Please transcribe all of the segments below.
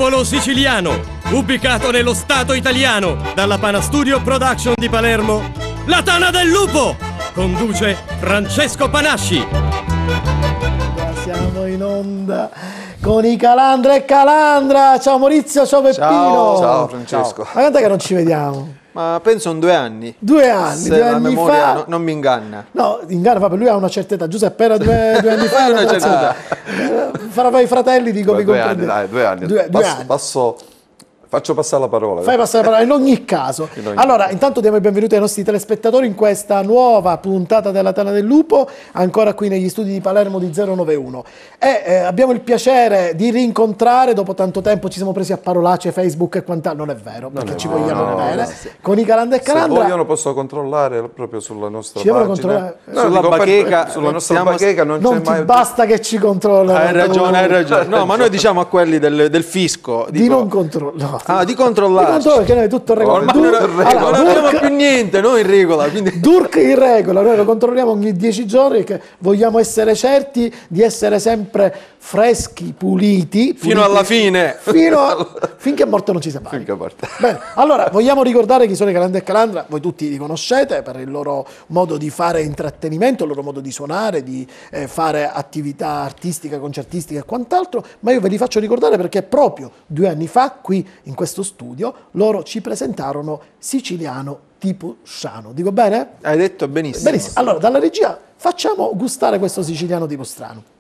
Popolo siciliano, ubicato nello Stato italiano, dalla Panastudio Production di Palermo, La Tana del Lupo, conduce Francesco Panasci. Siamo in onda con i Calandra e Calandra. Ciao Maurizio, ciao Peppino. Ciao Francesco. Ma quant'è che non ci vediamo? Ma penso in 2 anni. 2 anni, Se 2 la anni memoria fa. non mi inganna. No, inganna, per lui ha una certa età. Giuseppe era 2 anni fa. Una certa Farà i fratelli, dico, vi 2 anni, comprendete. dai, 2 anni. 2 anni. Faccio passare la parola. Fai passare la parola in ogni caso. Allora, intanto diamo il benvenuto ai nostri telespettatori in questa nuova puntata della Tana del Lupo, ancora qui negli studi di Palermo di 091. E abbiamo il piacere di rincontrare, dopo tanto tempo ci siamo presi a parolacce, Facebook e quant'altro. Non è vero, perché ci vogliamo bene. Con i Calandra e Calandra. Se vogliono posso controllare proprio sulla nostra Ci devono pagina. controllare. Sulla nostra bacheca non Non c'è mai... ti basta che ci controllano. Hai ragione. No, ma noi diciamo a quelli del fisco. Di non controllare. Ah, di controllare. Che noi è tutto in regola. Ormai non abbiamo più niente, noi in regola. Quindi... Durk in regola, noi lo controlliamo ogni 10 giorni, che vogliamo essere certi di essere sempre freschi, puliti. Fino alla fine. Finché morto non ci separi. Finché morto. Bene, allora vogliamo ricordare chi sono i Calandra e Calandra, voi tutti li conoscete per il loro modo di fare intrattenimento, il loro modo di suonare, di fare attività artistica, concertistica e quant'altro, ma io ve li faccio ricordare perché proprio 2 anni fa qui in questo studio loro ci presentarono Siciliano tipo strano. Dico bene? Hai detto benissimo. Benissimo. Allora, dalla regia facciamo gustare questo siciliano tipo strano.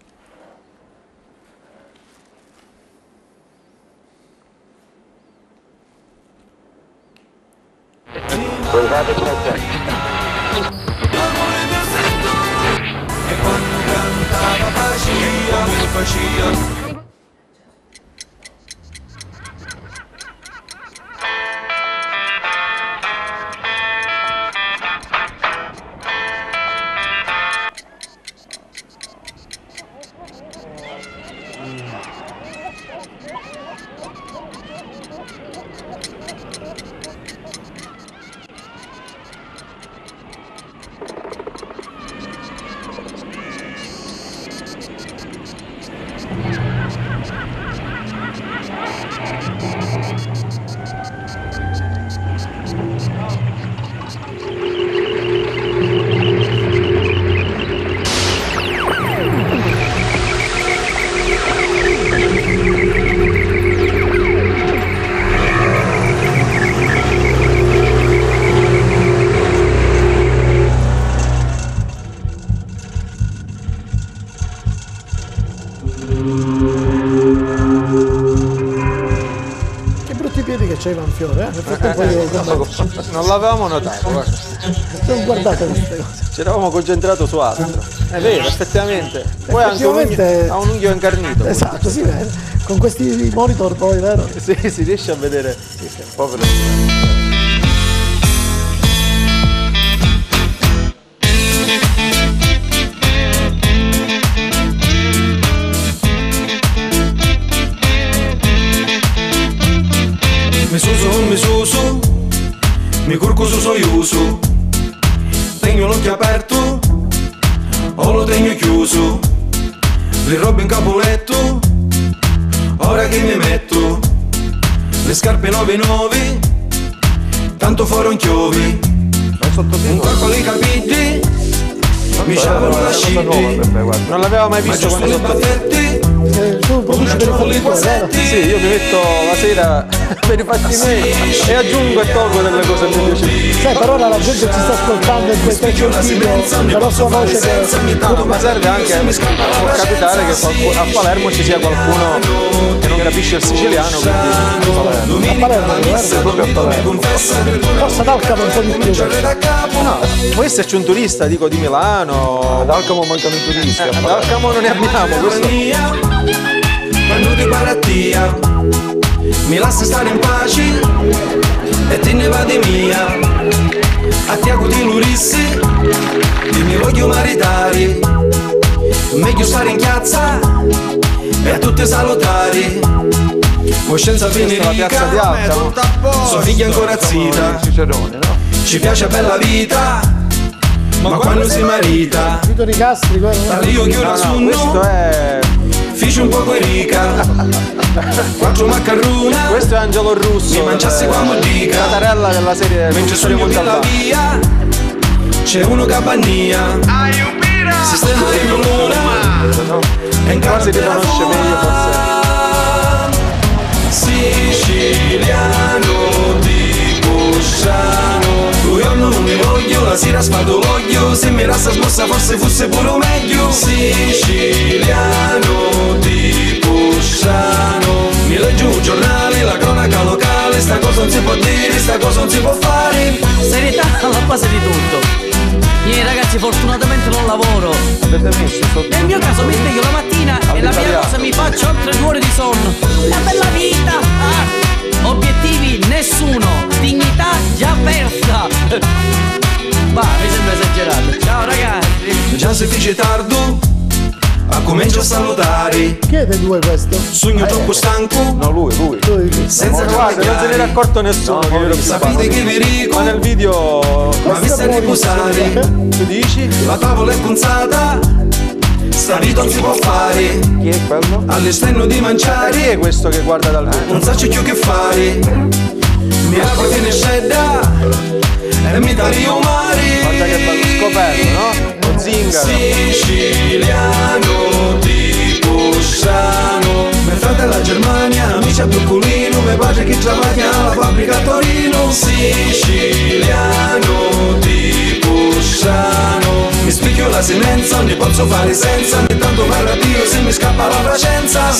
C'era un fiore, non l'avevamo notato, guarda. Non guardate queste cose. Ci eravamo concentrato su altro. È vero, effettivamente. Poi anche ha un unghio incarnito. Esatto, si vede. Con questi monitor poi, vero? Sì, si riesce a vedere. Povero. Mi suso, mi curco su soiuso. Tengo l'occhio aperto o lo tengo chiuso. Le robe in capoletto, ora che mi metto. Le scarpe 9 tanto fuori chiovi. Un corpo ai capelli, mi sciavano la scindi. Non l'aveva mai visto quando sottotitoli. Tu produci per i fatti, sì, io mi metto la sera per i fatti miei e aggiungo e tolgo delle cose che mi piacciono. Sai, per ora la gente ci sta ascoltando in questo sentito la nostra voce che... Ma serve anche, può capitare che a Palermo ci sia qualcuno che non capisce il siciliano, quindi a Palermo, proprio a Palermo. Forse ad Alcamo un po' di più. No, può esserci un turista, dico, di Milano. Ad Alcamo mancano i turisti. Ad Alcamo non ne abbiamo, questo. Quando ti barattia mi lasci stare in pace e te ne va di mia. A Tiago di Lurissi dimmi voglio maritare. Meglio stare in piazza e a tutte salutare. Coscienza Questa è la piazza di Federica, Alcamo. sua figlia ancora zita. Cicerone, no? Ci piace bella vita, ma quando si marita Vito Nicastri, da lì io chiudo No, su questo è fici un poco rica, 4 maccarruna, Questo è Angelo Russo. mi mangiassi qua modica, Catarella della serie mentre Storie sogno per la Montalbano. via c'è uno capannia, sistema di luna e in Qua si riconosce meglio forse. Siciliano di Posciano, io non mi voglio, la sera sfado l'oglio, se mi rasta smossa forse fosse pure meglio. Siciliano di Posciano, mi leggo un giornale, la cronaca locale, sta cosa non si può dire, sta cosa non si può fare. Serietà alla base di tutto. Io ragazzi fortunatamente non lavoro. Avete messo sotto. Nel mio caso mi sveglio la mattina e la prima cosa mi faccio oltre 2 ore di sonno. La bella vita! Obiettivi nessuno, dignità già persa. Va, mi sembra esagerato. Ciao ragazzi. Già se fece tardo, comincio a salutare, Chi è dei due questo? sogno troppo stanco, No, lui. senza Guarda, non se ne era accorto nessuno che io ero più sapete che vi dico, Ma nel video ma vi sta a riposare, tu dici? la tavola è punzata, sta vita non si può fare, Chi è quello? all'esterno di Chi mangiare, è questo che guarda dal video? non so più che fare, mi apro finescetta e mi taglio mare. Guarda che bello scoperto, no? Lo zingaro. Siciliano di Posciano, mio fratello a Germania, amici a Broccolino, mio padre che travaglia alla fabbrica a Torino. Siciliano di Posciano, mi spicchio la semenza, non ne posso fare senza, ogni tanto parla Dio se mi scappa la placenza.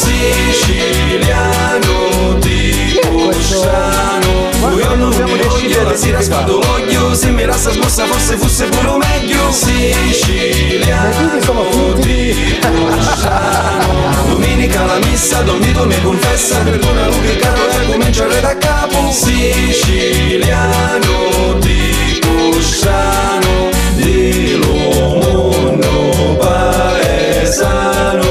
Siciliano di Posciano, io non mi voglio, la sera sfado l'oglio, se mi rasta smossa forse fosse pure meglio. Siciliano di Posciano, domenica la messa, Don Vito mi confessa, perdona lui che caro e comincia a da capo. Siciliano di Posciano, di Lomono paesano,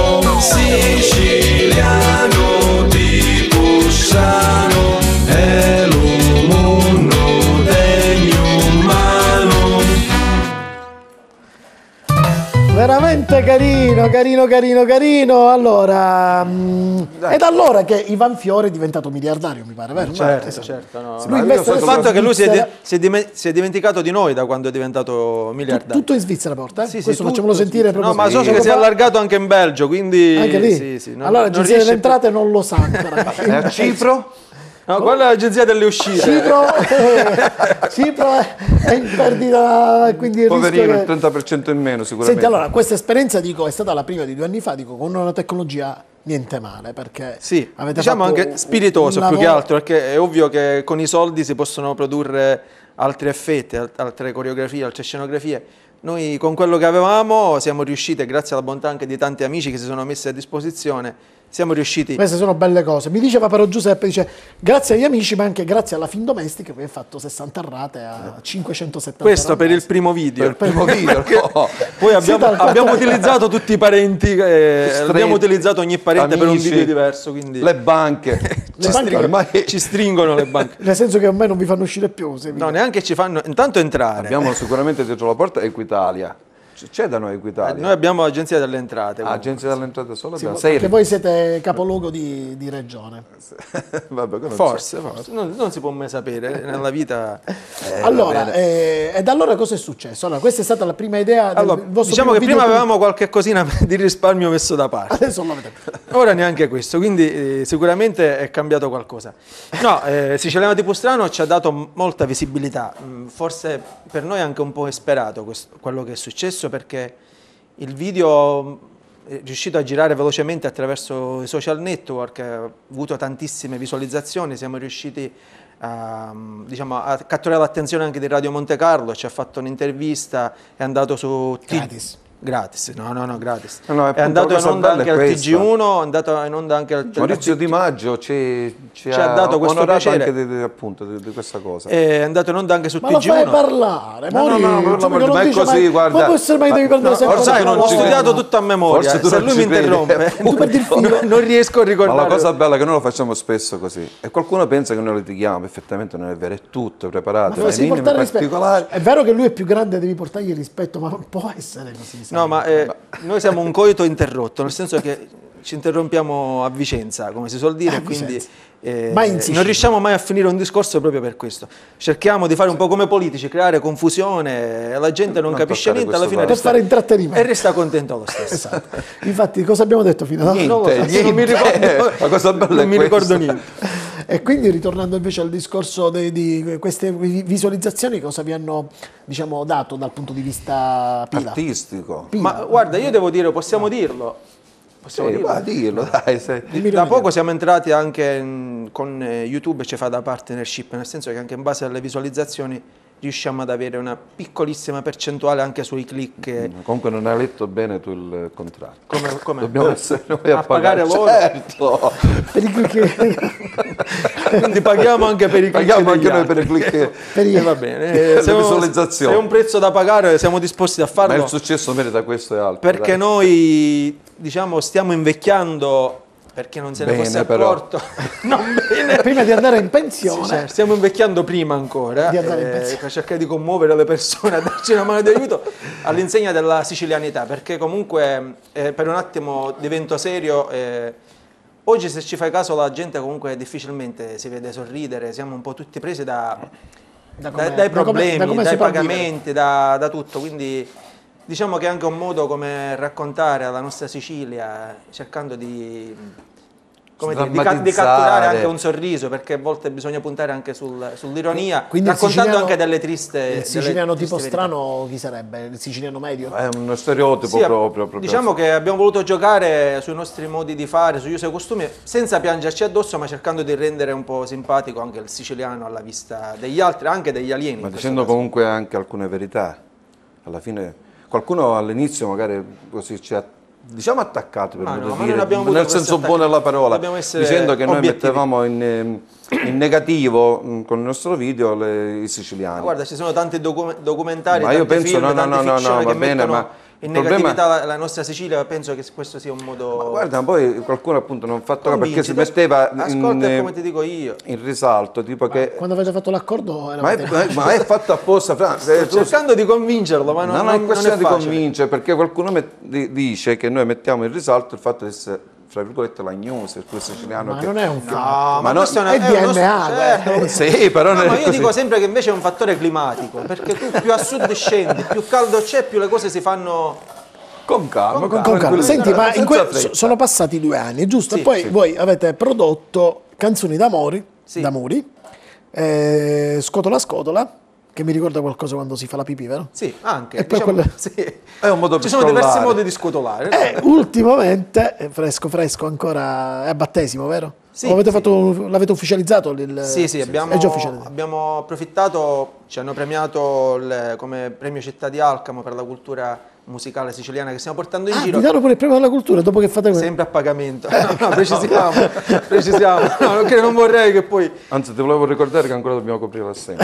siciliano di Posciano, è l'uomo degno umano. Veramente carino. Allora, è da allora che Ivan Fiore è diventato miliardario, mi pare, vero? Certo, no. Lui investe Il fatto è che lui si Svizzera. è dimenticato di noi da quando è diventato miliardario. Tutto in Svizzera porta? Sì, Questo tutto facciamolo sentire proprio. No, ma so poco che si è fa. allargato anche in Belgio, quindi Anche lì? sì, Allora l'agenzia delle entrate non lo sa ancora. E a Cipro? No, quella è l'agenzia delle uscite. Cipro è in perdita, quindi il Poverino, il rischio 30% in meno Senti, sicuramente. allora, questa esperienza, dico, è stata la prima di 2 anni fa, dico, con una tecnologia niente male, perché Sì, avete diciamo fatto anche spiritoso un più che lavoro- altro, perché è ovvio che con i soldi si possono produrre altri effetti, altre coreografie, altre scenografie. Noi con quello che avevamo siamo riusciti, grazie alla bontà anche di tanti amici che si sono messi a disposizione, siamo riusciti. Queste sono belle cose. Mi diceva però Giuseppe, dice, grazie agli amici, ma anche grazie alla Findomestica, che ha fatto 60 rate a 570 Questo euro per al il primo video. Per il primo video, no. Poi abbiamo, dal abbiamo 4 utilizzato tutti i parenti, abbiamo utilizzato ogni parente per un amici, video diverso, quindi Le banche. Le banche ormai ci stringono le banche. Nel senso che ormai non vi fanno uscire più. se vi- No, neanche ci fanno intanto entrare. abbiamo sicuramente dietro la porta Equitalia. C'è da noi Equitalia. Noi abbiamo l'agenzia delle entrate. comunque. Agenzia delle entrate solo Sì, abbiamo. perché Sei voi siete capoluogo di regione. Vabbè, come Forse. Non si può mai sapere nella vita. Allora, e da allora cosa è successo? Allora, questa è stata la prima idea Allora, del vostro diciamo che primo prima video avevamo qualche cosina di risparmio messo da parte. Adesso non l'avete. Ora neanche questo, quindi sicuramente è cambiato qualcosa. No, Siciliano di Pustrano ci ha dato molta visibilità, forse per noi anche un po' esperato quello che è successo, perché il video è riuscito a girare velocemente attraverso i social network, ha avuto tantissime visualizzazioni, siamo riusciti diciamo, a catturare l'attenzione anche di Radio Monte Carlo, ci ha fatto un'intervista, è andato su Gratis, no, gratis. No, è andato in onda anche al questa. TG1, è andato in onda anche al Maurizio Di Maggio ci ha dato questo onorato piacere. anche appunto di questa cosa. è andato in onda anche su Ma lo fai TG1. parlare, No, Maurizio, per l'amor perché di- non ma è dice così, mai- guarda. Ma può essere mai devi prendere sempre Lo sai, non ho la parola. studiato tutto a memoria, Forse tu se non lui ci mi credi. interrompe Tu perdi il filo. non riesco a Ma ricordare. la cosa bella è che noi lo facciamo spesso così e qualcuno pensa che noi litighiamo, effettivamente non è vero, è tutto preparato, Ma le sì, minime portare rispetto. particolari. È vero che lui è più grande, devi portargli rispetto, ma non può essere così. sai? No, ma noi siamo un coito interrotto, nel senso che ci interrompiamo a Vicenza, come si suol dire, quindi Mai in Sicilia. non riusciamo mai a finire un discorso proprio per questo. Cerchiamo di fare un po' come politici, creare confusione, la gente non capisce toccare niente, alla fine Per fare intrattenimento. e resta contento lo stesso. Esatto. Infatti, cosa abbiamo detto fino ad ora? Non lo so, non mi ricordo, La cosa bella non è mi ricordo questa. niente. E quindi, ritornando invece al discorso di queste visualizzazioni, cosa vi hanno, diciamo, dato dal punto di vista pila? Artistico. Ma guarda, io devo dire, possiamo dirlo. Possiamo dirlo. Va, dillo, dai. Da poco siamo entrati anche con YouTube, ci fa da partnership, nel senso che anche in base alle visualizzazioni riusciamo ad avere una piccolissima percentuale anche sui click. Comunque non hai letto bene tu il contratto. Come? Dobbiamo essere noi a pagare loro. Certo. Per i click- Quindi paghiamo anche per i click. Paghiamo degli anche noi altri. per i click. per i- Va bene, Le visualizzazioni. se è un prezzo da pagare siamo disposti a Ma farlo. il successo merita questo e altro. Perché dai. noi, diciamo, stiamo invecchiando, perché non se ne Bene, fosse però. accorto. Non bene. Prima di andare in Sì, pensione, cioè, stiamo invecchiando prima ancora Di andare in pensione. per cercare di commuovere le persone, a darci una mano di aiuto all'insegna della sicilianità, perché comunque per un attimo divento serio. Oggi, se ci fai caso, la gente comunque difficilmente si vede sorridere, siamo un po' tutti presi dai problemi, da come dai sopravvivere. pagamenti, da tutto, quindi diciamo che è anche un modo come raccontare alla nostra Sicilia, cercando di, come dire, di Sdrammatizzare. catturare anche un sorriso, perché a volte bisogna puntare anche sull'ironia, Quindi il raccontando siciliano- anche delle triste il siciliano delle tipo triste verità. strano chi sarebbe? Il siciliano medio? È uno stereotipo Sì, proprio. diciamo che abbiamo voluto giocare sui nostri modi di fare, sugli usi e costumi, senza piangerci addosso, ma cercando di rendere un po' simpatico anche il siciliano alla vista degli altri, anche degli alieni. Ma in questo dicendo caso. comunque anche alcune verità. Alla fine qualcuno all'inizio magari così ci ha, diciamo, attaccato, per Ma modo no, di ma dire, non abbiamo avuto nel questi senso attacchi. buono della parola, Dobbiamo essere dicendo che noi obiettivi. mettevamo in negativo con il nostro video i siciliani. Ma guarda, ci sono tanti documentari, Ma io tanti penso, film, no, tante fiction va che bene, mettono ma in il problema- negatività la nostra Sicilia. Penso che questo sia un modo. Ma guarda, poi qualcuno appunto non ha fatto perché si Convinciti. metteva Ascolta come ti dico io. in risalto, tipo che... Quando avete fatto l'accordo Ma eravate- è fatto apposta, Fra. Sto cercando di convincerlo, ma No, non è questione di facile. convincere, perché qualcuno dice che noi mettiamo in risalto il fatto di essere, fra virgolette, la news, il tuo siciliano Ma che... non è un No, fatto. ma no, questo è un nostro- DNA, certo. Sì, però No, non ma è io così. dico sempre che invece è un fattore climatico, perché tu più a sud scendi, più caldo c'è, più le cose si fanno. Con calma, Con Con calma. Senti, ma senza fretta. sono passati 2 anni, giusto? Sì, e poi sì. voi avete prodotto Canzoni d'amore, Sì. d'amori, Scotola Scotola, che mi ricorda qualcosa quando si fa la pipì, vero? Sì, anche. E poi diciamo, quelle- sì. È un modo Ci per sono diversi scrollare. modi di scotolare. E ultimamente, fresco ancora, è a battesimo, vero? Sì, O avete sì. l'avete ufficializzato? Sì, È già abbiamo ufficializzato. approfittato, ci hanno premiato come premio Città di Alcamo per la cultura musicale siciliana che stiamo portando in Ah, giro. vi danno pure il premio della cultura dopo che fate questo? Sempre a pagamento. No, precisiamo. No, perché non vorrei che poi. Anzi, ti volevo ricordare che ancora dobbiamo coprire l'assegno.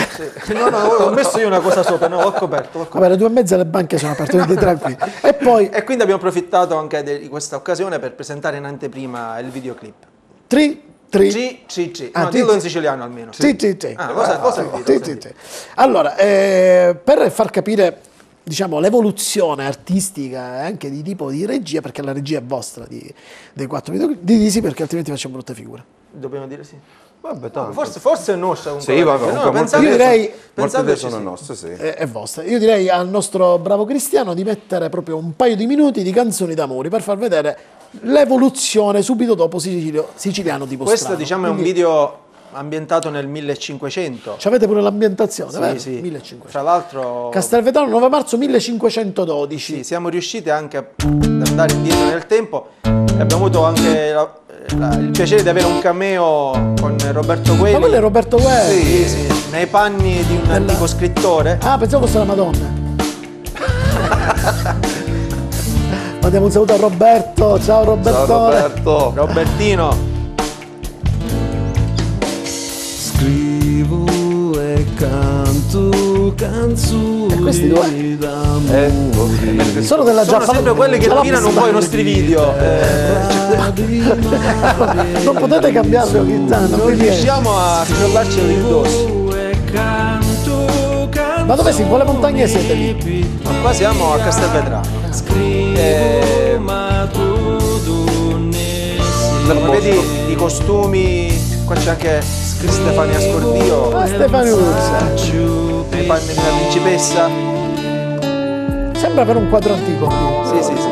No, ho messo io una cosa sopra, no, l'ho coperto. Vabbè, alle 2:30 le banche sono aperte, quindi tranquilli. E poi E quindi abbiamo approfittato anche di questa occasione per presentare in anteprima il videoclip. tri. C. Ah, No, tri- dillo in siciliano almeno. Sì. Ah, lo sentito. Sì. Allora, per far capire, diciamo, l'evoluzione artistica e anche di tipo di regia, perché la regia è vostra dei 4 video, di sì, perché altrimenti facciamo brutte figure. Dobbiamo dire sì. Vabbè, tanto. Forse è nostra comunque. Sì, vabbè, No, comunque molte pensate- io direi- molte idee pensateci, sono sì. nostre, sì. È vostra. Io direi al nostro bravo Cristiano di mettere proprio un paio di minuti di Canzoni d'amore per far vedere l'evoluzione subito dopo siciliano tipo Questo strano. diciamo è un Quindi video ambientato nel 1500. c'avete pure l'ambientazione, vero? Sì. 1500. Fra l'altro Castelvetrano 9 marzo 1512. sì, siamo riusciti anche ad andare indietro nel tempo e abbiamo avuto anche il piacere di avere un cameo con Roberto Ma Quelli. quello è Roberto Guerri. Sì, nei panni di un antico scrittore. Ah, pensavo fosse la Madonna. Mandiamo un saluto a Roberto. Ciao Ciao Robertone. Roberto. Robertino. Scrivo e canto canzoni E questi due? d'amore. Sono della Sono Giaffa. sempre quelli che rovinano un po' i nostri video. Non potete cambiarli ogni tanto. Non quindi- riusciamo a scrollarci addosso. Ma dove si? In quale montagne siete lì? Ma qua siamo a Castelvetrano. Ma tutto Come vedi i costumi, qua c'è anche Stefania Scordio, Ah, Stefano Ursa. nei panni della principessa. Sembra per un quadro antico. Sì, sì, sì.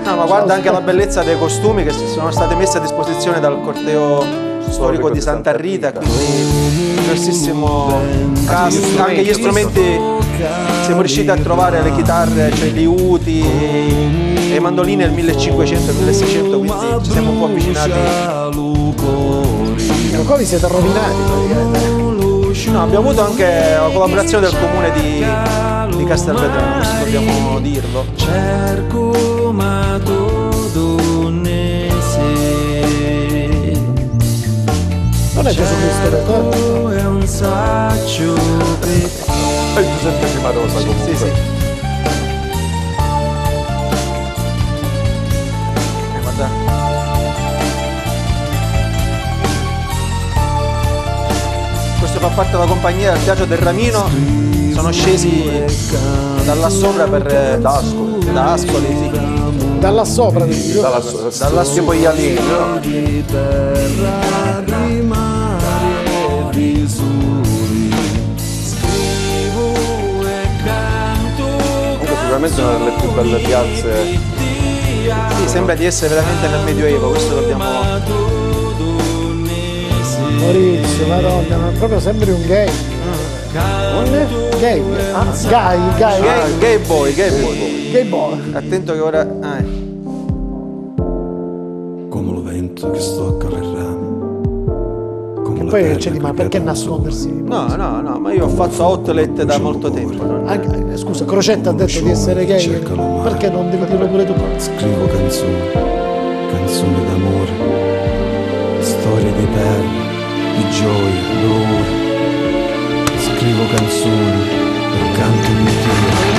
No, ma guarda anche la bellezza dei costumi che sono stati messi a disposizione dal corteo storico di Santa Rita, quindi diversissimo cast, anche gli strumenti, siamo riusciti a trovare le chitarre, cioè gli uti e i mandolini del 1500 e 1600, quindi ci siamo un po' avvicinati. Qua vi siete rovinati praticamente. No, abbiamo avuto anche la collaborazione del comune di Castelvetrano, questo dobbiamo dirlo. Cerco ma donne se Non è Gesù Cristo per te? è un saggio per È Giuseppe Rosa comunque. Sì, sì. Guarda. Questo fa parte della compagnia del Teatro del Ramino, sono scesi da là sopra per da Ascoli, sì. Da là sopra, dico. Da là Tipo gli alieni, no? Comunque sicuramente una delle più belle piazze. Sì, sembra di essere veramente nel Medioevo, questo dobbiamo. Maurizio, madonna, ma proprio sembri un gay. Non è? Gay. Gay boy. Gay boy. Attento che ora. come lo vento che sto a carrerami. E poi c'è di ma perché nascondersi? No, ma io ho fatto outlet da molto tempo. Anche, scusa, Crocetta ha detto di essere gay. Perché non devi dirlo pure tu? Scrivo canzoni d'amore, storie di perle, di gioia, dolore. Scrivo canzoni per canto di Dio.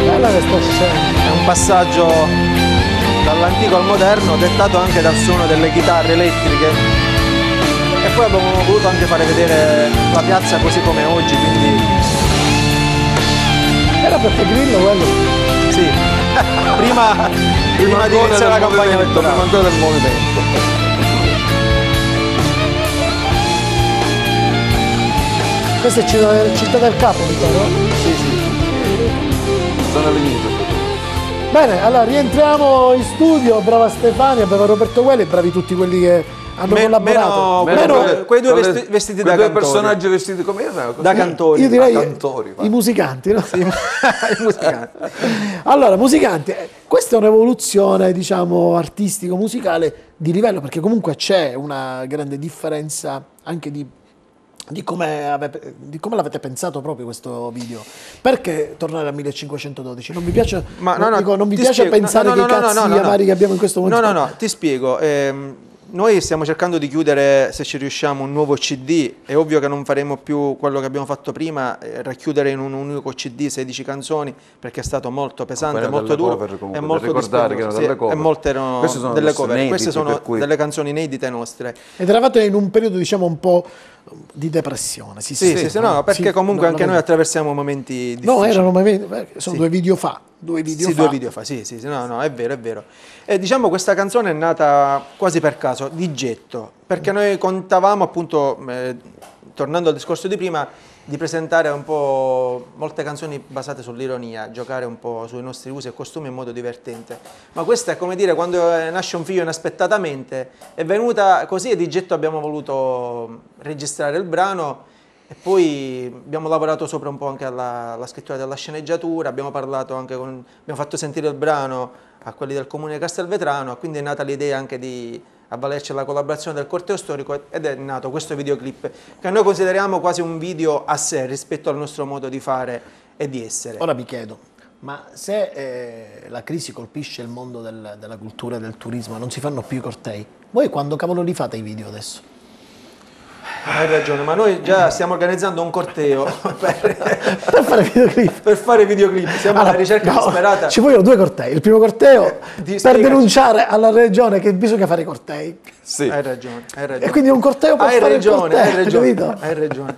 Bella questa scena. È un passaggio dall'antico al moderno, dettato anche dal suono delle chitarre elettriche. E poi abbiamo voluto anche fare vedere la piazza così come oggi, quindi Era Peppe Grillo quello? sì. prima di iniziare la campagna Prima elettorale. ancora del movimento. Questa è Città del Capo, mi pare, no? Sì, sì. Zona limitrofe. Bene, allora rientriamo in studio, brava Stefania, brava Roberto Quelli e bravi tutti quelli che hanno collaborato. Meno quei due vestiti da due cantori. personaggi vestiti come erano? Da cantori. Io direi cantori, va. i musicanti, no? I musicanti. Allora, musicanti, questa è un'evoluzione, diciamo, artistico-musicale di livello, perché comunque c'è una grande differenza anche di come l'avete pensato proprio questo video. Perché tornare al 1512? Non mi piace, non mi piace pensare che i cazzi amari che abbiamo in questo momento. No, ti spiego. Noi stiamo cercando di chiudere, se ci riusciamo, un nuovo CD. È ovvio che non faremo più quello che abbiamo fatto prima, racchiudere in un unico CD 16 canzoni, perché è stato molto pesante, Quelle molto delle duro cover, comunque, e da molto ricordare che dispendioso. erano delle cover. E molte erano Queste sono delle adesso cover. inediti, Queste sono per cui- delle canzoni inedite nostre. Ed eravate in un periodo, diciamo, un po' di depressione. Sì, no, perché comunque anche noi attraversiamo momenti difficili. No, erano sono 2 video fa. 2 video Sì, fa. 2 video fa, sì, no, è vero. E diciamo questa canzone è nata quasi per caso, di getto, perché noi contavamo appunto, tornando al discorso di prima, di presentare un po' molte canzoni basate sull'ironia, giocare un po' sui nostri usi e costumi in modo divertente. Ma questa è come dire, quando nasce un figlio inaspettatamente, è venuta così e di getto abbiamo voluto registrare il brano. E poi abbiamo lavorato sopra un po' anche alla scrittura della sceneggiatura, abbiamo parlato anche abbiamo fatto sentire il brano a quelli del comune di Castelvetrano, quindi è nata l'idea anche di avvalerci della collaborazione del corteo storico ed è nato questo videoclip che noi consideriamo quasi un video a sé rispetto al nostro modo di fare e di essere. Ora vi chiedo, ma se la crisi colpisce il mondo della cultura e del turismo, non si fanno più i cortei, voi quando cavolo li fate i video adesso? Hai ragione, ma noi già stiamo organizzando un corteo Per fare videoclip. per fare videoclip. Siamo alla ricerca No, disperata. ci vogliono 2 cortei. Il primo corteo per spiegaci. denunciare alla regione che bisogna fare i cortei. Sì. Hai ragione, hai ragione. E quindi un corteo per Hai fare ragione, il corteo, hai ragione, capito? hai ragione.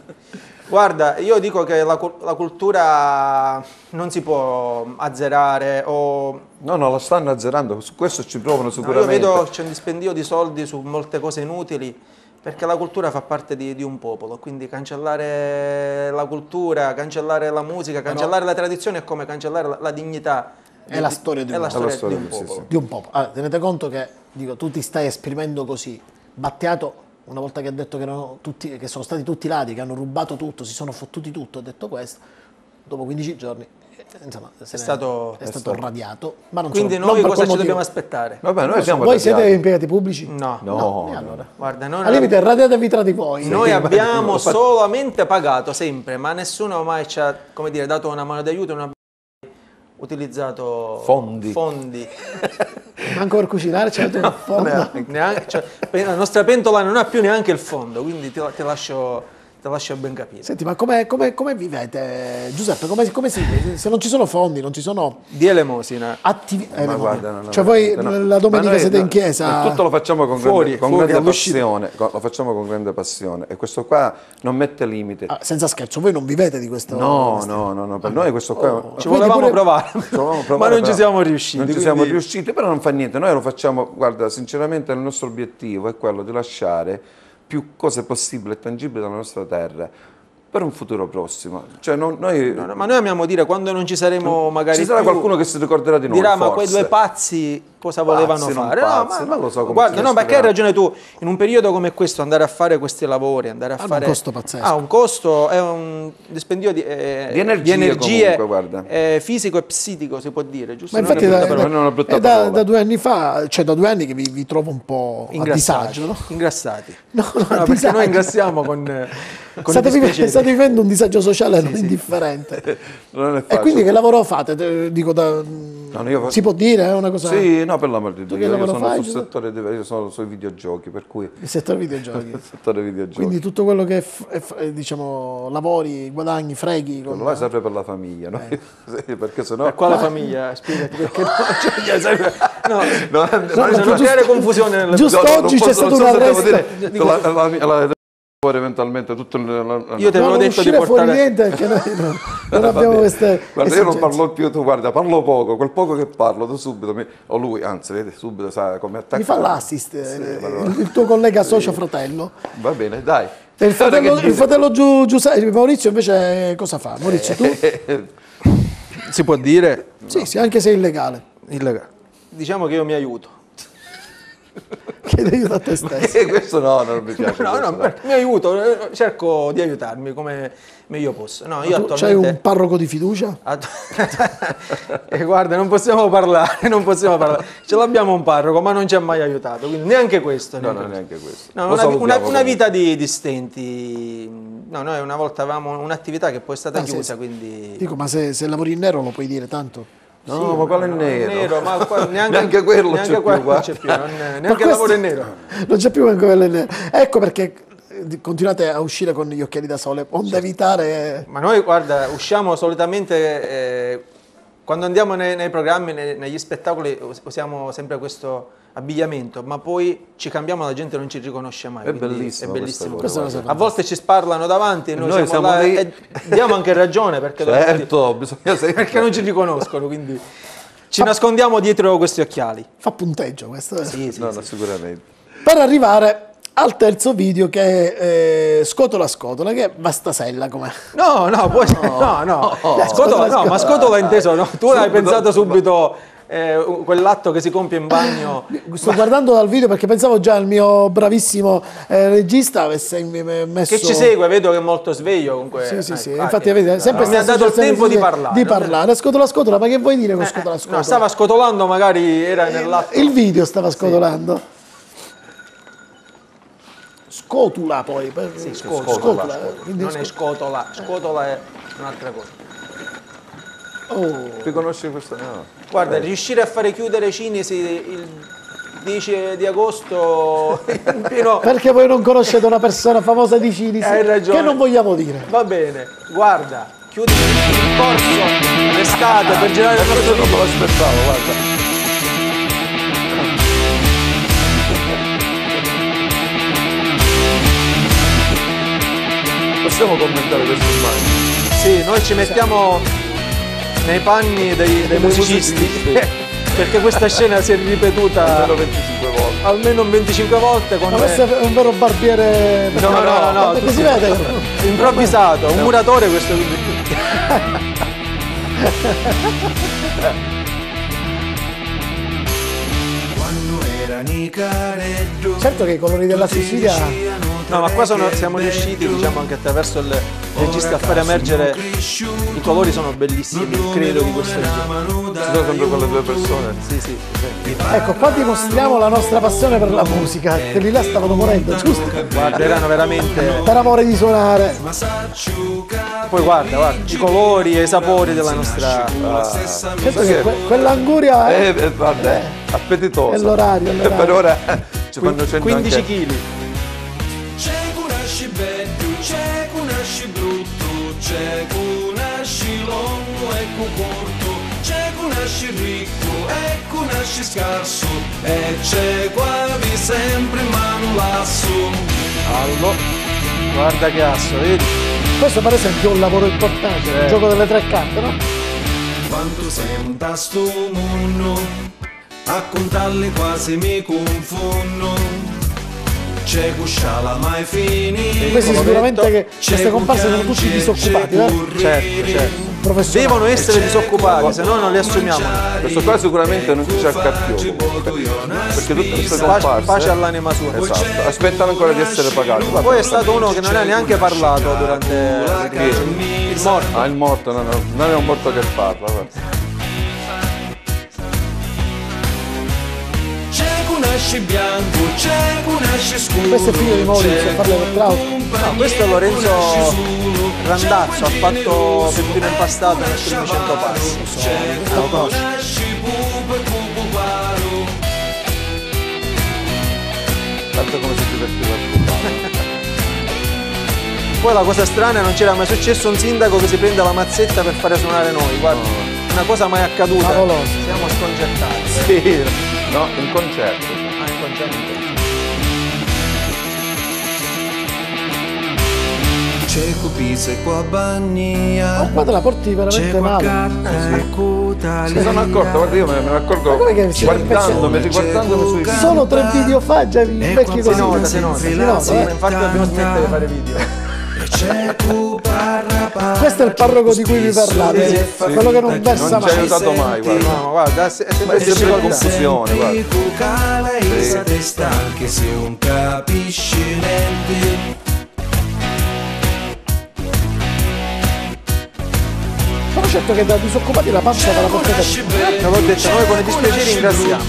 Guarda, io dico che la cultura non si può azzerare o... No, la stanno azzerando, su questo ci provano No, io sicuramente. vedo c'è un dispendio di soldi su molte cose inutili perché la cultura fa parte di un popolo, quindi cancellare la cultura, cancellare la musica, cancellare la tradizione è come cancellare la dignità. È la storia di è un la popolo. storia di un Sì, popolo. sì. Di un popolo. Allora, tenete conto che, dico, tu ti stai esprimendo così. Battiato, una volta che ha detto che sono stati tutti ladri, che hanno rubato tutto, si sono fottuti tutto, ha detto questo, dopo 15 giorni, insomma, è stato radiato. Ma non Quindi solo- noi non per cosa quel ci dobbiamo motivo. aspettare? Vabbè, noi siamo Voi siete arrabbiati. impiegati pubblici? No. No, E allora? Guarda, Al limite radiatevi tra di voi. noi abbiamo solamente pagato sempre, ma nessuno mai ci ha, come dire, dato una mano d'aiuto, non abbiamo utilizzato Fondi. Manco per cucinare c'è un fondo. Cioè, la nostra pentola non ha più neanche il fondo, quindi ti lascio ben capire. Senti, ma come vivete? Giuseppe, come si vive? Se non ci sono fondi, non ci sono Di elemosina. attività. Ma guarda, no, Cioè voi no. la domenica Ma noi- siete in chiesa? Tutto lo facciamo con Fuori, grande all'uscita. passione, lo facciamo con grande passione e questo qua non mette limiti. Ah, senza scherzo, voi non vivete di questo? No, per noi questo qua Ci Quindi volevamo pure- provare, Volevamo provare, ma non ci però siamo riusciti. Non ci quindi- siamo riusciti, però non fa niente, noi lo facciamo, guarda, sinceramente il nostro obiettivo è quello di lasciare più cose possibili e tangibili dalla nostra terra per un futuro prossimo. Cioè, noi, No, ma noi amiamo dire quando non ci saremo magari ci sarà più, qualcuno che si ricorderà di noi, dirà ma quei forse. due pazzi cosa volevano Pazzi, non fare? pazzi, non lo so come guarda, si no, perché hai gestirà. ragione tu, in un periodo come questo andare a fare questi lavori, andare a Hanno fare... un costo pazzesco. Ha un costo, è un dispendio di energie comunque, guarda. fisico e psichico si può dire, giusto? Ma Non è infatti brutta parola. non è una brutta è da parola. 2 anni fa, cioè da 2 anni che vi trovo un po' a disagio, no? Ingrassati. No, perché disagio. noi ingrassiamo con State i dispiaceri. state vivendo un disagio sociale non indifferente. Non è E facile. quindi che lavoro fate? Dico, No, io si può dire? È una cosa... Sì, no, per l'amor di Tu Dio, che io lavoro sono fai, sul Giuseppe? settore io sono sui videogiochi, per cui Il settore videogiochi. il settore videogiochi. Quindi tutto quello che diciamo lavori, guadagni, freghi. Quello là serve per la famiglia, no? Sì, perché sennò Per quale famiglia? Spiegati perché no. Cioè, no, no, non creare confusione nelle giusto persone. oggi c'è stato un arresto. eventualmente tutto Io te No, avevo non detto di uscire fuori portare... niente perché noi non abbiamo queste Guarda, io non esigenze. parlo più, tu guarda, parlo poco, quel poco che parlo, tu subito, o lui, anzi, vedi, subito sa come attaccare. Mi fa l'assist, allora. il tuo collega socio fratello. Va bene, dai. E il fratello Giuseppe, Maurizio invece cosa fa? Maurizio, tu? Si può dire? Sì, anche se è illegale. Illegale. Diciamo che io mi aiuto. Chiedi aiuto a te stesso. Questo no, non mi piace. No, questo, dai. mi aiuto, cerco di aiutarmi come meglio posso. No, io Tu c'hai attualmente... un parroco di fiducia? E guarda, non possiamo parlare. Ce l'abbiamo un parroco, ma non ci ha mai aiutato, quindi neanche questo. No, non neanche questo. No, Lo salutiamo una comunque. vita di stenti. No, noi una volta avevamo un'attività che poi è stata Sì, chiusa, sì. quindi... Dico, ma se lavori in nero lo puoi dire tanto? No, ma quello è nero. ma qua Neanche quello neanche c'è qua più, non c'è più, Per neanche il lavoro in nero. Non c'è più anche quello in nero. Ecco perché continuate a uscire con gli occhiali da sole, onde evitare... Ma noi, guarda, usciamo solitamente, quando andiamo nei programmi, negli spettacoli, usiamo sempre questo abbigliamento, ma poi ci cambiamo, la gente non ci riconosce mai. È quindi bellissimo È bellissimo. questa cosa. A volte ci sparlano davanti e noi Noi siamo siamo là lì. e diamo anche ragione perché, davanti- Certo, bisogna sempre... perché non ci riconoscono, quindi ci nascondiamo dietro questi occhiali. Fa punteggio questo. Sì, sì, No, sì. no, sicuramente. Per arrivare al terzo video che è Scotola Scotola, che è Bastasella come... No, Scotola, ma Scotola inteso, no? Tu hai Subito. pensato subito quell'atto che si compie in bagno. Sto guardando dal video perché pensavo già il mio bravissimo regista avesse messo... Che ci segue, vedo che è molto sveglio comunque. Sì, infatti avete sempre non mi ha questa dato il associazione tempo di parlare. Di parlare. Scotola Scotola, ma che vuoi dire con Scotola Scotola? No, stava scotolando, magari era nell'atto. Il video stava scotolando. Scotula poi. Sì, Scotula. Quindi non è scotola, scotola è un'altra cosa. Oh. Ti conosci questo? No. Guarda, riuscire a fare chiudere Cinesi 10 di agosto in pieno... Perché voi non conoscete una persona famosa di Cinisi Hai ragione. che non vogliamo dire. Va bene, guarda, chiudi il corso l'estate per girare il nostro Non me lo aspettavo, guarda. Possiamo commentare queste immagini? Sì, noi ci mettiamo nei panni dei musicisti perché questa scena si è ripetuta Almeno 25 volte. almeno 25 volte con Ma questo è un vero barbiere. no, perché si vede. improvvisato, un muratore questo. Certo che i colori della Sicilia. No, ma qua siamo riusciti, diciamo, anche attraverso il regista a far emergere i colori, sono bellissimi, credo, di questo libro. Ci sono sempre quelle due persone. Sì. Ecco, qua dimostriamo la nostra passione per la musica. Quelli là stavano morendo, giusto? Guarda, erano veramente... Per amore di suonare. Poi guarda, i colori e i sapori della nostra... Certo che quell'anguria è Vabbè, appetitoso. è l'orario. E per ora ci fanno 100 15 anche... kg. C'è cu nasci bello, c'è cu nasci brutto, c'è cu nasci longo e cu corto, c'è cu nasci ricco e cu nasci scarso, e c'è quasi sempre mano lasso. Allo, guarda che asso, vedi? Questo per esempio è un lavoro importante, il gioco delle tre carte, no? Quanto senta sto mondo, a contarli quasi mi confondo. C'è cusciala mai finita. Questi sicuramente che queste comparse sono tutti disoccupati, vero? Certo. Professionali. Devono essere disoccupati, se no non li assumiamo. Questo qua sicuramente non ci cerca più, perché tutte queste comparse Pace all'anima sua. esatto, aspettano ancora di essere pagati. Poi è stato uno che non ha neanche parlato durante il morto. Ah, il morto, non è un morto che parla. Guarda. Nasci bianco, c'è un nasci scuro. Questo è figlio di Maurizio, parla del Trauco. No, questo è Lorenzo Randazzo, ha fatto Peppino Impastato nel primo 100 passi. Lo conosci? Tanto come si divertiva a Poi la cosa strana, non c'era mai successo un sindaco che si prende la mazzetta per fare suonare noi, guarda, una cosa mai accaduta. Favoloso. Siamo sconcertati. Sì, no, in concerto. Ah, in concerto. C'è copise qua bagnia. Ma qua te la porti veramente male. Mi sono accorto, guarda, io me ne accorgo Ma come che si guardandomi, riguardandomi sui video. Solo 3 video fa già vi vecchi così. Si nota. Infatti dobbiamo smettere di fare video. Questo è il parroco di cui vi parlate, quello che non versa Non ci hai mai. aiutato mai, guarda. No, guarda, è sempre È sempre difficoltà. confusione, guarda. Sì. Testa anche se non capisci niente. Sono certo che da disoccupati la pancia ve la portate via. Te l'ho detto, noi con i dispiaceri ringraziamo.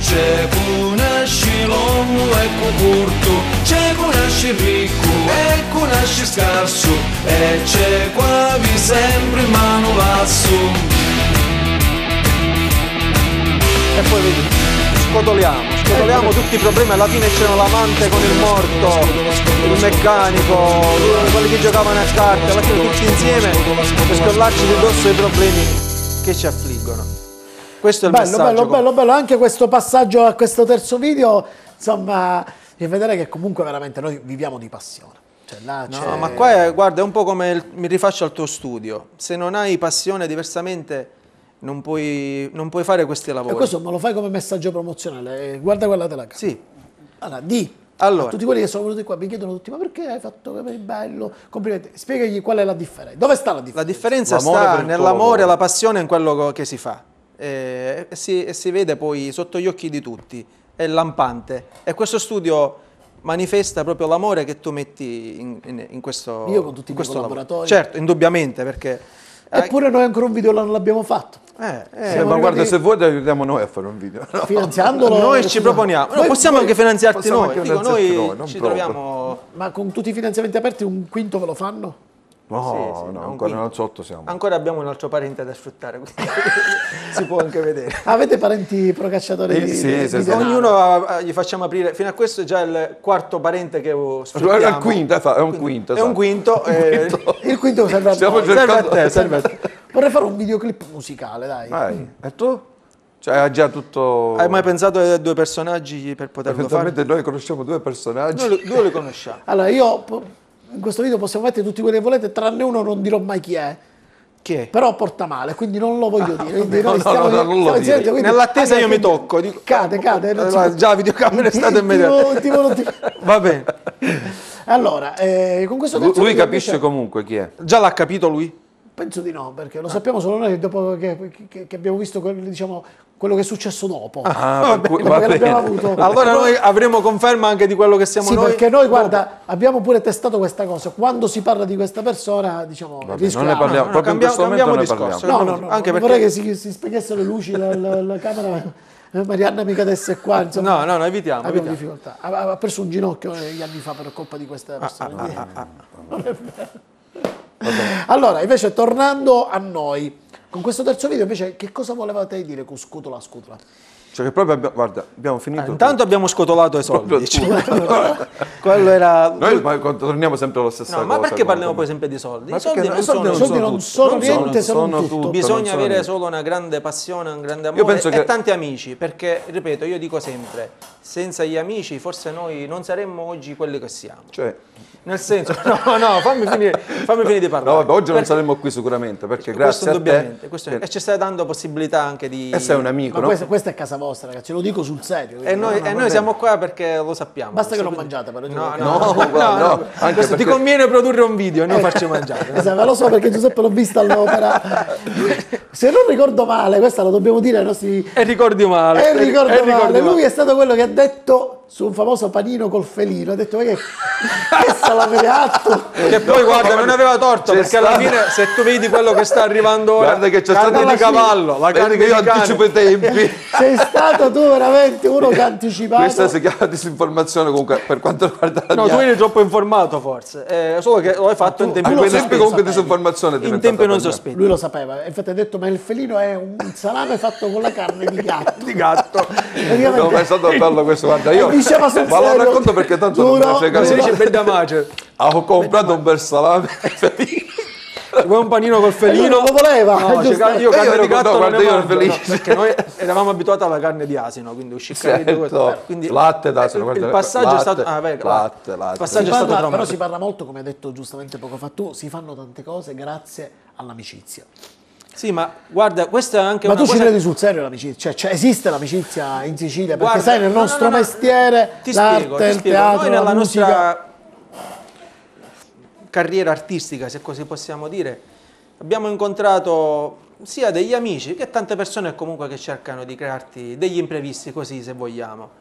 C'è cu nasci longo e cu corto, c'è cu nasci ricco e cu nasci scarso, e c'è quasi sempre mano lasso. E poi vedi, scotoliamo tutti i problemi, alla fine c'erano l'amante con il morto, il meccanico, quelli che giocavano a carte, alla fine tutti insieme per scrollarci di dosso i problemi che ci affliggono. Questo è il messaggio. Bello, anche questo passaggio a questo terzo video, insomma, e vedere che comunque veramente noi viviamo di passione. Cioè, là No, ma qua guarda, è un po' come mi rifaccio al tuo studio, se non hai passione diversamente non puoi fare questi E lavori. questo me lo fai come messaggio promozionale, guarda quella telecamera. Sì. Allora, tutti quelli che sono venuti qua mi chiedono tutti, ma perché hai fatto così bello? Complimenti. Spiegagli qual è la differenza. Dove sta la differenza? La differenza L'amore sta per il tuo nell'amore e lavoro. la passione in quello che si fa. E si vede poi sotto gli occhi di tutti, è lampante. E questo studio manifesta proprio l'amore che tu metti in questo Io con tutti i miei questo lavoro. collaboratori. Certo, indubbiamente, perché... Eppure noi ancora un video non l'abbiamo fatto. ma arrivati- guarda, se vuoi ti aiutiamo noi a fare un video. No? Finanziandolo. noi ci proponiamo, no, Voi- possiamo voi- anche finanziarti possiamo noi, anche dico, finanziarti noi noi, non ci proprio. troviamo... Ma con tutti i finanziamenti aperti un quinto ve lo fanno? No, sì, no, un ancora quinto. non sotto siamo. Ancora abbiamo un altro parente da sfruttare, quindi si può anche vedere. Avete parenti procacciatori di Sì, sì, di sì. denaro? Ognuno gli facciamo aprire, fino a questo è già il quarto parente che sfruttiamo. È il quinto, è un quinto. È un quinto. Il quinto serve a Stiamo noi. Serve a te, serve a te. Vorrei fare un videoclip musicale, dai. Vai. E tu? Cioè, hai già tutto... Hai mai pensato a due personaggi per poterlo fare? Eventualmente noi conosciamo due personaggi. Noi due li conosciamo. Allora, in questo video possiamo mettere tutti quelli che volete, tranne uno, non dirò mai chi è. Chi è? Però porta male, quindi non lo voglio dire. Quindi no, noi stiamo no, non lo stiamo in dire. silenzio, quindi Nell'attesa anche io mi che- tocco. Dico, Cade. non si- già la videocamera è stata immediata. Va bene. Allora, con questo terzo Lui video capisce invece- comunque chi è. Già l'ha capito lui? Penso di no, perché lo sappiamo solo noi dopo che abbiamo visto diciamo, quello che è successo dopo. Ah, per cui- Dopo va che l'abbiamo bene. avuto. Allora noi avremo conferma anche di quello che siamo Sì, noi. perché noi, guarda, abbiamo pure testato questa cosa. Quando si parla di questa persona, diciamo, il rischio non ne è parliamo. alto. Proprio in questo momento cambiamo ne discorso. parliamo. No, Anche non perché... vorrei che si spegnessero le luci, la camera. Marianna mica adesso è qua, insomma. No, evitiamo. Abbiamo evitiamo. difficoltà. Ha perso un ginocchio gli anni fa per colpa di queste persone. quindi- Non è vero. Allora, invece, tornando a noi, con questo terzo video, invece, che cosa volevate dire con scutola scutola? Cioè che proprio guarda, abbiamo finito. Intanto abbiamo scotolato i soldi. Proprio tutto. Quello era... Noi ma torniamo sempre alla stessa No, cosa. ma perché parliamo comunque. poi sempre di soldi? Ma I soldi perché non i soldi sono... I soldi non sono tutto. niente, Non sono sono tutto. Bisogna non sono avere niente. solo una grande passione, un grande Io amore penso e che- tanti amici, perché, ripeto, io dico sempre, senza gli amici forse noi non saremmo oggi quelli che siamo. Cioè, Nel senso, no, fammi finire di parlare. no, vabbè, oggi non Perché- saremmo qui sicuramente, perché questo grazie a indubbiamente, te. e ci stai dando possibilità anche di... E sei un amico, Ma no? questa è casa vostra, ragazzi, lo dico sul serio. E noi siamo qua perché lo sappiamo. Basta che non Quindi- mangiate, però. No, no, anche Questo ti perché- conviene produrre un video e non farci mangiare. Esatto, lo so perché Giuseppe l'ho vista all'opera. Se non ricordo male, questa lo dobbiamo dire ai nostri... E ricordi male. ricordo male. Lui è stato quello che ha detto su un famoso panino col felino, ha detto che salame atto. Che poi guarda, non aveva torto, C'è perché alla stato- fine se tu vedi quello che sta arrivando ora, Guarda che c'è carne stato di cavallo, la Vedi carne che di io cane. anticipo i tempi. Sei stato tu veramente uno che ha anticipato. Questa si chiama disinformazione comunque per quanto riguarda la No, mia. tu eri troppo informato forse, solo che lo hai fatto in tempi A non quei tempi sospetti. comunque disinformazione è In diventata tempi non per me. sospetti. Lui lo sapeva, infatti ha detto ma il felino è un salame fatto con la carne di gatto. Di gatto. No, ma è stato bello questo, guarda, io Diceva sul ma lo serio. racconto perché tanto non Giuro, me ne frega Si nulla. dice bendamace. Ho comprato un bel salame. Vuoi un panino col felino? Lui non lo voleva, No, giusto? io carne ero di gatto no, non guarda, ne io ero mangio, felice. no, perché noi eravamo abituati alla carne di asino, quindi usciccare di questo. Certo, Quindi latte d'asino, il guarda, passaggio è latte, stato latte. Il passaggio è stato Però traumatico. si parla molto, come hai detto giustamente poco fa tu, si fanno tante cose grazie all'amicizia. Sì, ma guarda, questa è anche Ma una tu ci cosa... credi sul serio l'amicizia? Cioè esiste l'amicizia in Sicilia? Perché Guarda, sai nel no, nostro no, mestiere, ti l'arte, spiego, il teatro, noi nella la musica... nostra carriera artistica, se così possiamo dire, abbiamo incontrato sia degli amici che tante persone comunque che cercano di crearti degli imprevisti così, se vogliamo.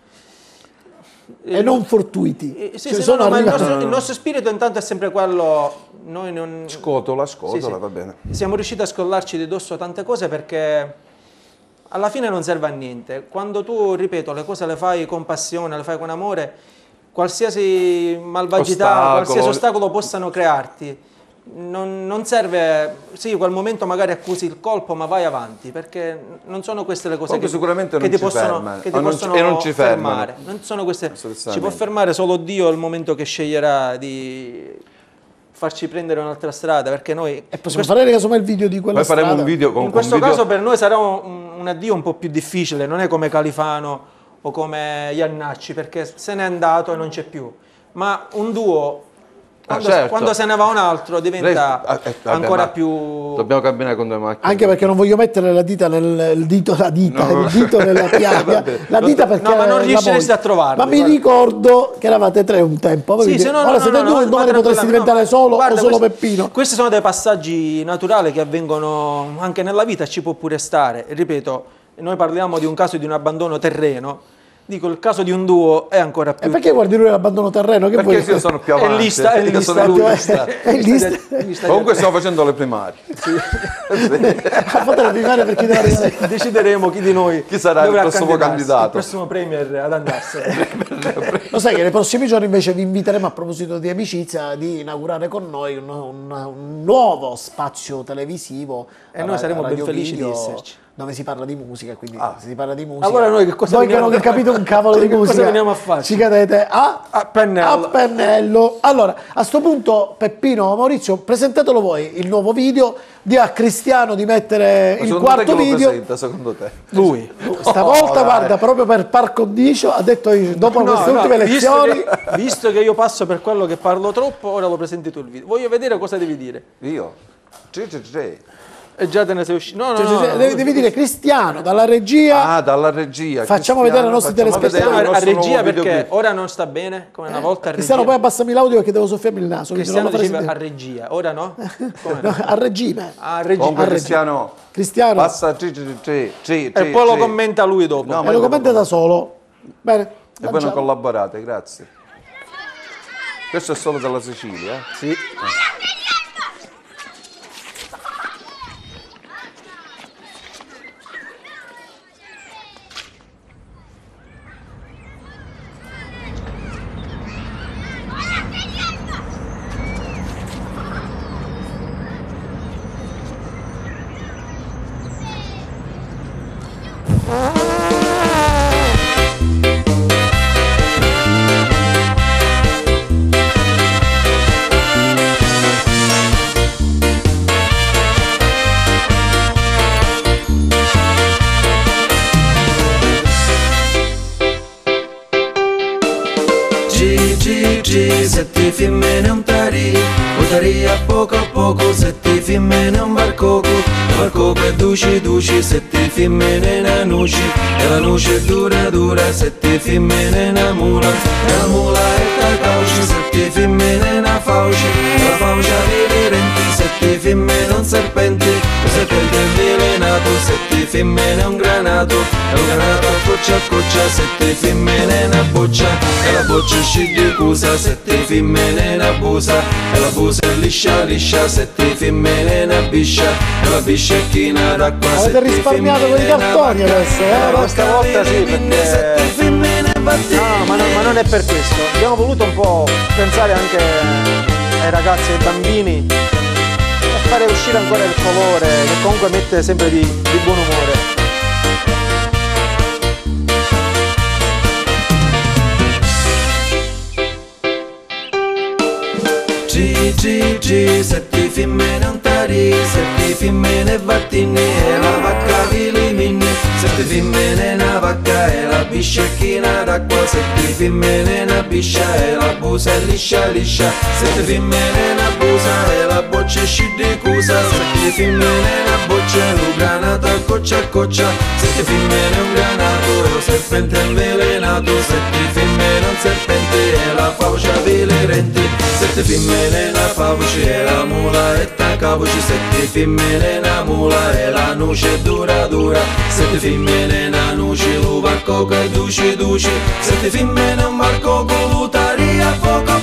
E non fortuiti. Sì, Cioè, sì, sono no, ma arrivati- il nostro spirito intanto è sempre quello, noi non... Scotola, Sì, va bene. Siamo riusciti a scollarci di dosso tante cose perché alla fine non serve a niente. Quando tu, ripeto, le cose le fai con passione, le fai con amore, qualsiasi malvagità, Ostacolo. qualsiasi ostacolo possano crearti, non serve, sì, quel momento magari accusi il colpo, ma vai avanti, perché non sono queste le cose Comunque che, sicuramente che non ti ci possono, ferma, che ti o non possono ci- e non ci fermano. fermare. Non sono queste, Assolutamente. ci può fermare solo Dio al momento che sceglierà di farci prendere un'altra strada, perché noi E possiamo fare casomai il video di quella Poi faremo strada? un video con in questo un video- caso per noi sarà un addio un po' più difficile, non è come Califano o come Iannacci, perché se n'è andato e non c'è più. Ma un duo, certo. quando se ne va un altro, diventa vabbè, ancora ma più... Dobbiamo camminare con due macchine. Anche perché non voglio mettere la dita il dito nella piaga. Vabbè. La dita perché No, ma non la riusciresti voglio. a trovarli, Ma mi guarda. ricordo che eravate tre un tempo. Voi Sì, dite, sì, no, ora no, siete no, due, no, domani ma potresti tranquillamente, diventare no. solo Guarda, o solo questi- Peppino. Questi sono dei passaggi naturali che avvengono anche nella vita, ci può pure stare. Ripeto, noi parliamo di un caso di un abbandono terreno. Dico, il caso di un duo è ancora E più... perché guardi lui l'abbandono terreno? Che Perché vuoi? io sono più È avanti. lista, è Io lista. sono lui, lui. È in lista. Comunque stiamo facendo le primarie. Fatelo arrivare per chi deve arrivare. Decideremo chi di noi Chi sarà il dovrà prossimo candidarsi, candidato. il prossimo premier ad andarsene. Lo sai che nei prossimi giorni invece vi inviteremo, a proposito di amicizia, di inaugurare con noi un nuovo spazio televisivo. E noi saremo ben Radio felici Video, di esserci. dove si parla di musica, quindi se si parla di musica. Allora noi che cosa voi che veniamo- non capite un cavolo di Che cosa musica, veniamo a farci? ci cadete A pennello. a pennello. Allora, a sto punto, Peppino, Maurizio, presentatelo voi il nuovo video, di a Cristiano di mettere il Secondo quarto te chi lo video. presenta, secondo te? Lui. Stavolta, dai. guarda, proprio per par condicio, ha detto dopo No, queste no, ultime lezioni. visto che io passo per quello che parlo troppo, ora lo presenti tu il video. Voglio vedere cosa devi dire. Io? E già te ne sei uscito. No, no, Cioè, no, no. devi dire Cristiano dalla regia. Ah, dalla regia. Facciamo vedere ai nostri facciamo telespettatori. vedere il A nostro regia nuovo perché videoclip. ora non sta bene, come una volta a Cristiano, poi regia. abbassami l'audio perché devo soffiarmi il naso. quindi Cristiano non lo farei diceva a sentire. regia, ora no? Come No, no? a regime. A regia. Comunque, a regia. Cristiano, Cristiano, passa E poi lo commenta lui dopo. No, e lo commenta da solo. Bene. E poi non lanciamo. collaborate, grazie. Questo è solo dalla Sicilia, Sì. G, se ti femmine un tarì, tarì a poco, se ti femmine un barcoco è duci, se ti femmine una nuci, e la nuce è dura, se ti femmine una mula, e la mula è cauci, se ti femmine una fauci, e la faucia di renti, se ti femmine un serpente è avvelenato, se ti femmine un granato, e un granato a coccia, se ti femmine una boccia, e la boccia scende cusa, se ti femmine una busa, e la busa è liscia, se ti femmine una biscia, e la biscia è china d'acqua, se Avete ti risparmiato femmine quei cartoni una adesso, vacca, questa volta sì, perché- se ti femmine battine. No, ma non è per questo. Abbiamo voluto un po' pensare anche ai ragazzi e ai bambini e fare uscire ancora il colore, che comunque mette sempre di buon umore. G, se ti femmine un tarì, se ti femmine vattini, e la vacca vi limini, se ti femmine una vacca, e la biscia è china d'acqua, se ti femmine una biscia, e la busa è liscia, se ti femmine una busa, e la boccia è scende cusa, se ti femmine una boccia, e un granato a coccia, se ti femmine un granato, e un serpente avvelenato, se ti femmine un serpente, e la faucia vilerente, se ti femmine una fauci, e la mula è tacavoci, se ti femmine una mula, e la nuce è dura, se ti femmine una nuce, lu barcoco è duci, se ti femmine un barcoco, l'utaria a poco.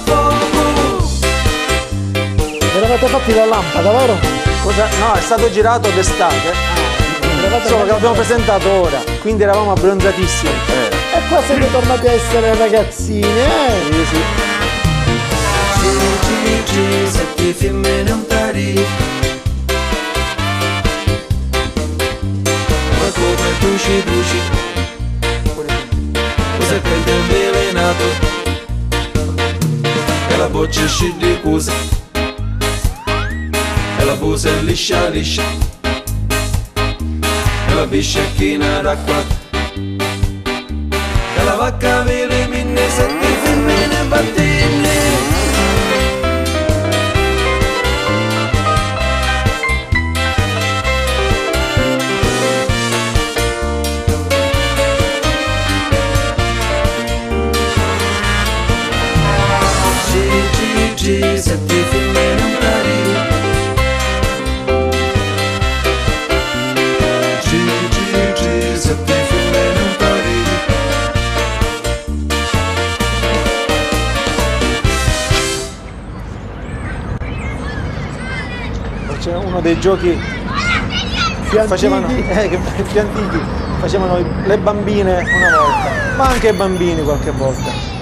Ve l'avete fatti la lampada, vero? No, è stato girato d'estate, solo che l'abbiamo presentato ora, quindi eravamo abbronzatissimi. E qua siete tornati a essere ragazzini, Sì, sì. G, se ti femmine un tarì, barcoco è duci, un serpente avvelenato, e la boccia è scende cusa, e la busa è liscia, e la biscia è china d'acqua, e la vacca vele minne, se ti femmine battine. G, se ti femmine un tarì, G, se ti femmine un tarì. C'è uno dei giochi più che facevano antichi. che più antichi facevano le bambine una volta, ma anche i bambini qualche volta.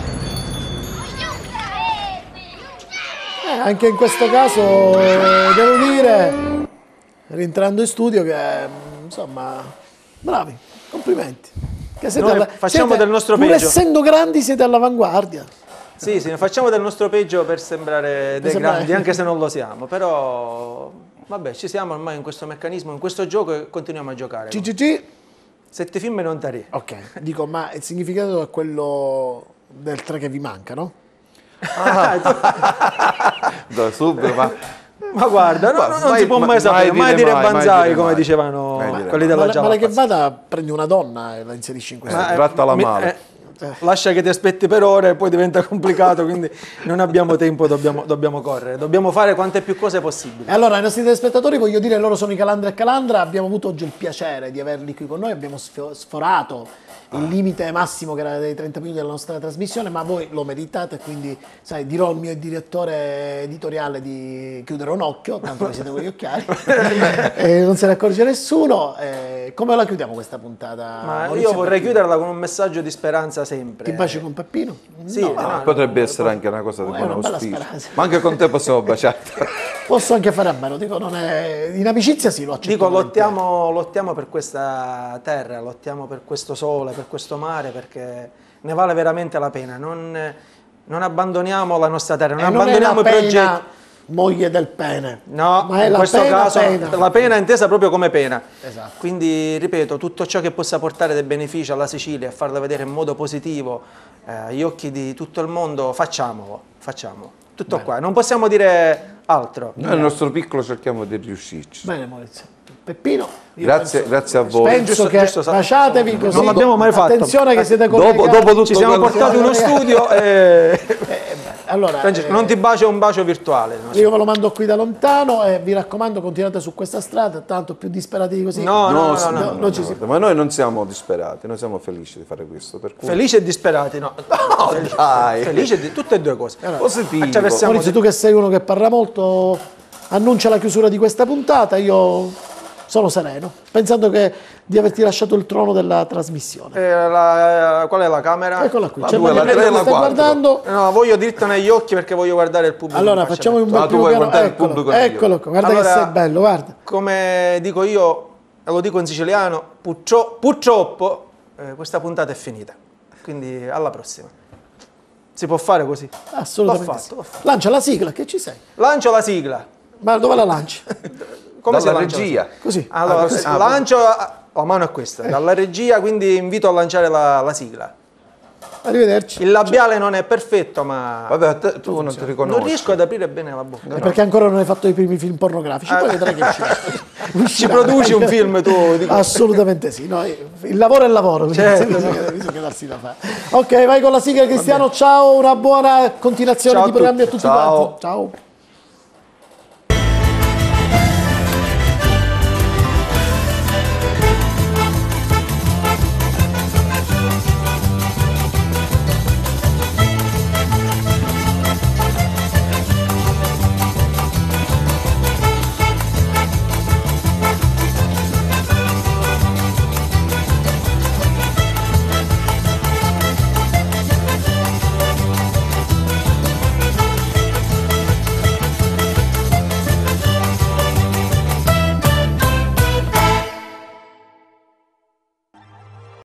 Anche in questo caso devo dire, rientrando in studio, che insomma, bravi, complimenti. Che Noi facciamo del nostro pur peggio. essendo grandi siete all'avanguardia. Sì, ne facciamo del nostro peggio per sembrare dei sembrare- grandi, anche se non lo siamo, però vabbè, ci siamo ormai in questo meccanismo, in questo gioco e continuiamo a giocare. CGG, 7 film e non tari. ok, dico, ma il significato è quello del 3 che vi manca, no? Da subito, ma Ma guarda, non mai- si può mai sapere, mai dire banzai, come dicevano Mai dire quelli mai. della Male, male che Java. vada, prendi una donna e la inserisci in questo. trattala male. Lascia che ti aspetti per ore e poi diventa complicato, quindi non abbiamo tempo, dobbiamo correre, dobbiamo fare quante più cose possibili. E allora ai nostri telespettatori voglio dire, loro sono i Calandra e Calandra, abbiamo avuto oggi il piacere di averli qui con noi, abbiamo sforato il limite massimo che era dei 30 minuti della nostra trasmissione, ma voi lo meritate, quindi sai, dirò al mio direttore editoriale di chiudere un occhio, tanto che siete con gli occhiali, e non se ne accorge nessuno. Come la chiudiamo questa puntata? Ma Maurizio io vorrei Peppino? chiuderla con un messaggio di speranza sempre. Ti baci con Peppino? Sì, No, no, potrebbe essere anche una cosa di è buon una bella auspicio. speranza. Ma anche con te possiamo baciare. posso anche fare a meno, dico, non è... in amicizia sì, lo accetto. Dico, volentieri. lottiamo per questa terra, lottiamo per questo sole, per questo mare, perché ne vale veramente la pena. Non abbandoniamo la nostra terra, non E non è abbandoniamo la i progetti. pena moglie del pene. No, ma è in la questo pena, caso pena. la pena è intesa proprio come pena. Esatto. Quindi, ripeto, tutto ciò che possa portare dei benefici alla Sicilia e farla vedere in modo positivo agli occhi di tutto il mondo, facciamolo. Tutto qua, non possiamo dire altro. Noi nel nostro piccolo cerchiamo di riuscirci. Bene Maurizio. Peppino, io Grazie, penso- grazie a voi. Penso che giusto, baciatevi così. non l'abbiamo mai fatto. Attenzione che siete Dopo collegati. tutto Ci siamo quello che- portati uno studio e... Allora, Francesco, non ti bacio, è un bacio virtuale. io ve lo mando qui da lontano e vi raccomando continuate su questa strada, tanto più disperati di così. No, non ci si guarda, ma noi non siamo disperati, noi siamo felici di fare questo. Per cui... Felici e disperati, no. dai. Felici di tutte e due cose. Positivo. Attraversiamo Maurizio, tu che sei uno che parla molto, annuncia la chiusura di questa puntata, io sono sereno, pensando di averti lasciato il trono della trasmissione. qual è la camera? Eccola qui, La c'è due, la Maria tre e che la stai quattro. guardando. No, voglio dritto negli occhi perché voglio guardare il pubblico. Allora in faccia. facciamo un bel tu primo vuoi piano, guardare il pubblico anch'io. eccolo qua, guarda Allora, che sei bello, guarda. Come dico io, e lo dico in siciliano, purtroppo questa puntata è finita. Quindi alla prossima. Si può fare così? Assolutamente L'ho sì. fatto. Lancia la sigla, che ci sei? Lancio la sigla. Ma dove la lanci? Come si Dalla lancia la regia. sigla? Così. Allora, così. lancio la mano è questa, dalla regia, quindi invito a lanciare la sigla. Arrivederci. Il labiale non è perfetto, ma Vabbè, tu non ti riconosci. non riesco ad aprire bene la bocca. È perché ancora non hai fatto i primi film pornografici, poi vedrai che uscirà. Ci produci un film tu? Dico. Assolutamente sì, no, il lavoro è il lavoro, Certo. bisogna darsi da fare. Ok, vai con la sigla Cristiano, ciao, una buona continuazione Ciao a di programmi a tutti. tutti Ciao. quanti. Ciao.